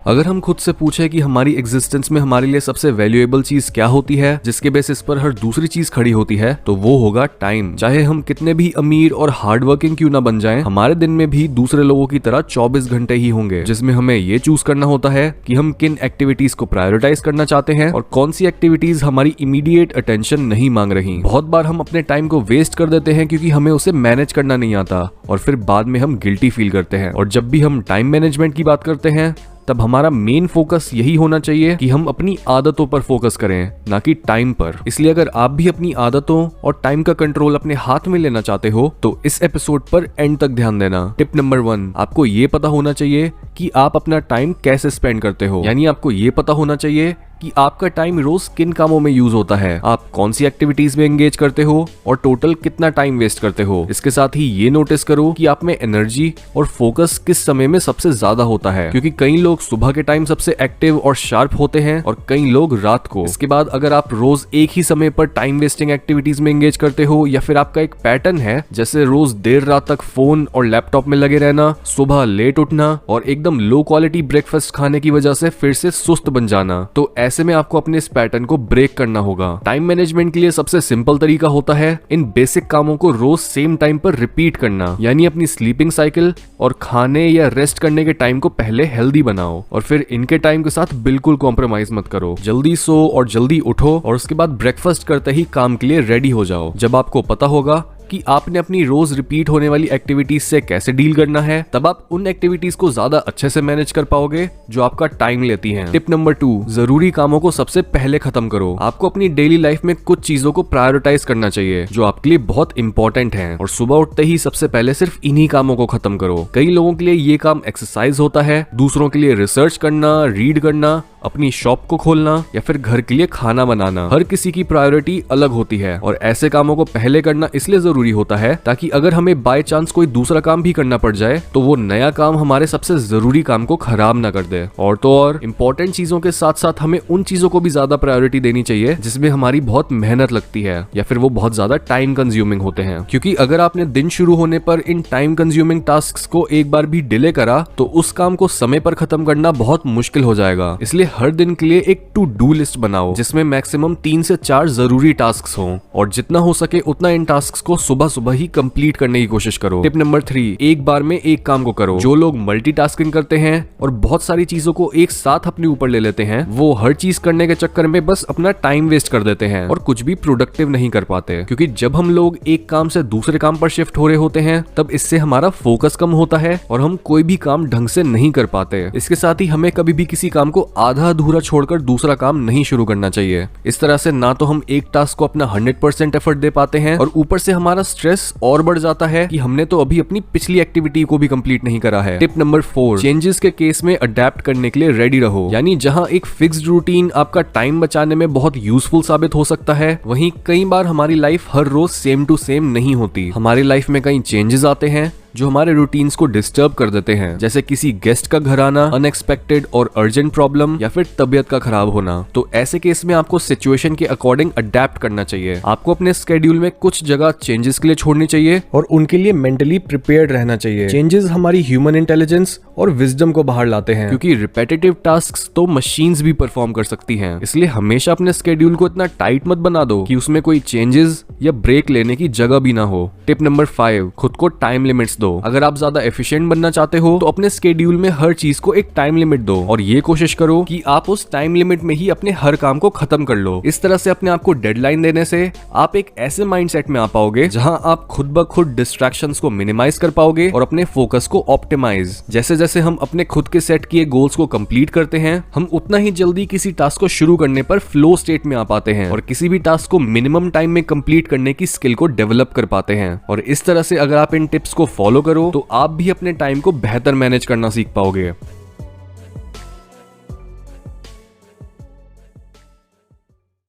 अगर हम खुद से पूछे कि हमारी एग्जिस्टेंस में हमारे लिए सबसे वैल्यूएबल चीज क्या होती है जिसके बेसिस पर हर दूसरी चीज खड़ी होती है, तो वो होगा टाइम। चाहे हम कितने भी अमीर और हार्ड वर्किंग क्यों ना बन जाएं, हमारे दिन में भी दूसरे लोगों की तरह 24 घंटे ही होंगे, जिसमें हमें ये चूज करना होता है कि हम किन एक्टिविटीज को प्रायोरिटाइज करना चाहते हैं और कौन सी एक्टिविटीज हमारी इमीडिएट अटेंशन नहीं मांग रही। बहुत बार हम अपने टाइम को वेस्ट कर देते हैं क्योंकि हमें उसे मैनेज करना नहीं आता और फिर बाद में हम गिल्टी फील करते हैं। और जब भी हम टाइम मैनेजमेंट की बात करते हैं तब हमारा मेन फोकस यही होना चाहिए कि हम अपनी आदतों पर फोकस करें, ना कि टाइम पर। इसलिए अगर आप भी अपनी आदतों और टाइम का कंट्रोल अपने हाथ में लेना चाहते हो तो इस एपिसोड पर एंड तक ध्यान देना। टिप नंबर 1, आपको ये पता होना चाहिए कि आप अपना टाइम कैसे स्पेंड करते हो। यानी आपको ये पता होना चाहिए कि आपका टाइम रोज किन कामों में यूज होता है, आप कौन सी एक्टिविटीज में एंगेज करते हो और टोटल कितना टाइम वेस्ट करते हो। इसके साथ ही ये नोटिस करो कि आप में एनर्जी और फोकस किस समय में सबसे ज्यादा होता है, क्योंकि कई लोग सुबह के टाइम सबसे एक्टिव और शार्प होते हैं और कई लोग रात को। इसके बाद अगर आप रोज एक ही समय पर टाइम वेस्टिंग एक्टिविटीज में एंगेज करते हो या फिर आपका एक पैटर्न है जैसे रोज देर रात तक फोन और लैपटॉप में लगे रहना, सुबह लेट उठना और एकदम लो क्वालिटी ब्रेकफास्ट खाने की वजह से फिर से सुस्त बन जाना, तो ऐसे में आपको अपने इस पैटर्न को ब्रेक करना होगा। टाइम मैनेजमेंट के लिए सबसे सिंपल तरीका होता है इन बेसिक कामों को रोज सेम टाइम पर रिपीट करना। यानी अपनी स्लीपिंग साइकिल और खाने या रेस्ट करने के टाइम को पहले हेल्दी बनाओ और फिर इनके टाइम के साथ बिल्कुल कॉम्प्रोमाइज मत करो। जल्दी सो और जल्दी उठो और उसके बाद ब्रेकफास्ट करते ही काम के लिए रेडी हो जाओ। जब आपको पता होगा कि आपने अपनी रोज रिपीट होने वाली एक्टिविटीज से कैसे डील करना है, तब आप उन एक्टिविटीज को ज्यादा अच्छे से मैनेज कर पाओगे जो आपका टाइम लेती हैं। टिप नंबर 2, जरूरी कामों को सबसे पहले खत्म करो। आपको अपनी डेली लाइफ में कुछ चीजों को प्रायोरिटाइज करना चाहिए जो आपके लिए बहुत इंपॉर्टेंट हैं और सुबह उठते ही सबसे पहले सिर्फ इन्हीं कामों को खत्म करो। कई लोगों के लिए ये काम एक्सरसाइज होता है, दूसरों के लिए रिसर्च करना, रीड करना, अपनी शॉप को खोलना या फिर घर के लिए खाना बनाना। हर किसी की प्रायोरिटी अलग होती है और ऐसे कामों को पहले करना इसलिए जरूरी होता है ताकि अगर हमें बाय चांस कोई दूसरा काम भी करना पड़ जाए तो वो नया काम हमारे सबसे जरूरी काम को खराब ना कर दे। और तो और इंपॉर्टेंट चीजों के साथ साथ हमें उन चीजों को भी ज्यादा प्रायोरिटी देनी चाहिए जिसमें हमारी बहुत मेहनत लगती है या फिर वो बहुत ज्यादा टाइम कंज्यूमिंग होते हैं, क्योंकि अगर आपने दिन शुरू होने पर इन टाइम कंज्यूमिंग टास्क को एक बार भी डिले करा तो उस काम को समय पर खत्म करना बहुत मुश्किल हो जाएगा। इसलिए हर दिन के लिए एक टू डू लिस्ट बनाओ जिसमें मैक्सिमम 3 से 4 जरूरी टास्क हों और जितना हो सके उतना इन टास्क को सुबह सुबह ही कंप्लीट करने की कोशिश करो। टिप नंबर 3, एक बार में एक काम को करो। जो लोग मल्टीटास्किंग करते हैं और बहुत सारी चीजों को एक साथ अपने ऊपर ले लेते हैं, वो हर चीज करने के चक्कर में बस अपना टाइम वेस्ट कर देते हैं और कुछ भी प्रोडक्टिव नहीं कर पाते। क्योंकि जब हम लोग एक काम से दूसरे काम पर शिफ्ट हो रहे होते हैं तब इससे हमारा फोकस कम होता है और हम कोई भी काम ढंग से नहीं कर पाते। इसके साथ ही हमें कभी भी किसी काम को आधा अधूरा छोड़कर दूसरा काम नहीं शुरू करना चाहिए। इस तरह से ना तो हम एक टास्क को अपना 100% एफर्ट दे पाते हैं और ऊपर से हमारा स्ट्रेस और बढ़ जाता है कि हमने तो अभी अपनी पिछली एक्टिविटी को भी कंप्लीट नहीं करा है। टिप नंबर 4, चेंजेस के केस में अडेप्ट करने के लिए रेडी रहो। यानी जहां एक फिक्स्ड रूटीन आपका टाइम बचाने में बहुत यूजफुल साबित हो सकता है, वहीं कई बार हमारी लाइफ हर रोज सेम टू सेम नहीं होती। हमारी लाइफ में कई चेंजेस आते हैं जो हमारे रूटीन्स को डिस्टर्ब कर देते हैं, जैसे किसी गेस्ट का घर आना, अनएक्सपेक्टेड और अर्जेंट प्रॉब्लम या फिर तबियत का खराब होना। तो ऐसे केस में आपको सिचुएशन के अकॉर्डिंग अडेप्ट करना चाहिए। आपको अपने स्केड्यूल में कुछ जगह चेंजेस के लिए छोड़नी चाहिए और उनके लिए मेंटली प्रिपेयर्ड रहना चाहिए। चेंजेस हमारी ह्यूमन इंटेलिजेंस और विजडम को बाहर लाते हैं, क्योंकि रिपीटेटिव टास्क्स तो मशीन्स भी परफॉर्म कर सकती हैं। इसलिए हमेशा अपने स्केड्यूल को इतना टाइट मत बना दो कि उसमें कोई चेंजेस या ब्रेक लेने की जगह भी ना हो। टिप नंबर 5, खुद को टाइम लिमिट्स दो। अगर आप ज्यादा एफिशिएंट बनना चाहते हो तो अपने स्केड्यूल में हर चीज को एक टाइम लिमिट दो और ये कोशिश करो कि आप उस टाइम लिमिट में ही अपने हर काम को खत्म कर लो। इस तरह से अपने आप को डेडलाइन देने से आप एक ऐसे माइंडसेट में आ पाओगे जहां आप खुद ब खुद डिस्ट्रैक्शंस को मिनिमाइज कर पाओगे और अपने फोकस को ऑप्टिमाइज। जैसे जैसे हम अपने खुद के सेट किए गोल्स को कंप्लीट करते हैं, हम उतना ही जल्दी किसी टास्क को शुरू करने पर फ्लो स्टेट में आ पाते हैं और किसी भी टास्क को मिनिमम टाइम में कंप्लीट करने की स्किल को डेवलप कर पाते हैं। और इस तरह से अगर आप इन टिप्स को फॉलो करो तो आप भी अपने टाइम को बेहतर मैनेज करना सीख पाओगे।